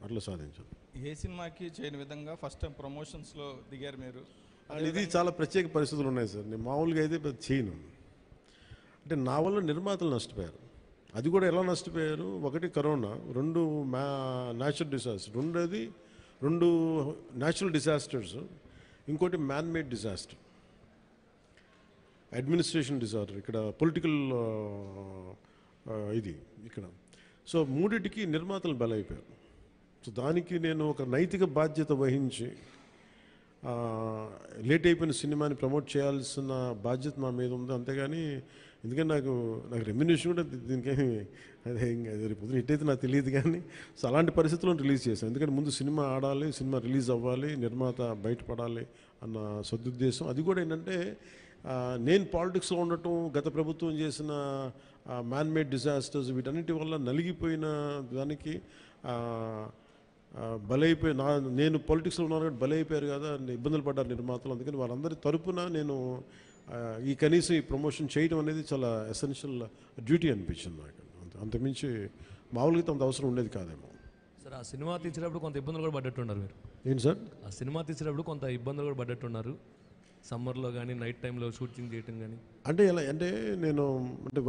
అట్లా సాధించాను. ఏ సినిమాకి చేయని విధంగా ఫస్ట్ టైం ప్రమోషన్స్లో దిగారు మీరు. ఇది చాలా ప్రత్యేక పరిస్థితులు ఉన్నాయి సార్. నేను మామూలుగా అయితే పెద్ద చేయను. అంటే నా వల్ల నిర్మాతలు నష్టపోయారు. అది కూడా ఎలా నష్టపోయారు? ఒకటి కరోనా, రెండు న్యాచురల్ డిజాస్టర్, రెండు న్యాచురల్ డిజాస్టర్స్, ఇంకోటి man made disaster, administration disaster, ఇక్కడ పొలిటికల్ ఇది ఇక్కడ. సో మూడింటికి నిర్మాతలు బలైపోయారు. సో దానికి నేను ఒక నైతిక బాధ్యత వహించి లేట్ అయిపోయిన సినిమాని ప్రమోట్ చేయాల్సిన బాధ్యత నా మీద ఉంది. అంతేగాని ఎందుకంటే నాకు రెమ్యునేషన్ కూడా దీనికేమి అదే ఇంకా రేపు పొద్దున హిట్ అయితే నాకు తెలియదు. కానీ సో అలాంటి పరిస్థితుల్లో రిలీజ్ చేశాను. ఎందుకంటే ముందు సినిమా ఆడాలి, సినిమా రిలీజ్ అవ్వాలి, నిర్మాత బయటపడాలి అన్న సదుద్దేశం. అది కూడా ఏంటంటే నేను పాలిటిక్స్లో ఉండటం, గత ప్రభుత్వం చేసిన మ్యాన్ మేడ్ డిజాస్టర్స్, వీటన్నిటి వల్ల నలిగిపోయిన దానికి నేను పాలిటిక్స్లో ఉన్నాను కాబట్టి బలైపోయారు కదా, ఇబ్బందులు పడ్డారు నిర్మాతలు. అందుకని వారందరి తరపున నేను ఈ కనీసం ఈ ప్రమోషన్ చేయడం అనేది చాలా ఎసెన్షియల్ డ్యూటీ అనిపించింది నాకు. అంతమించి మామూలుగా అంత అవసరం ఉండేది కాదేమో. సార్ ఆ సినిమా తీసేటప్పుడు కొంత ఇబ్బందులు కూడా పడ్డట్టున్నారు మీరు. ఏంటి సార్? ఆ సినిమా తీసేటప్పుడు కొంత ఇబ్బందులు కూడా పడ్డట్టున్నారు, సమ్మర్లో కానీ నైట్ టైంలో షూటింగ్ చేయటం కానీ. అంటే ఎలా అంటే నేను అంటే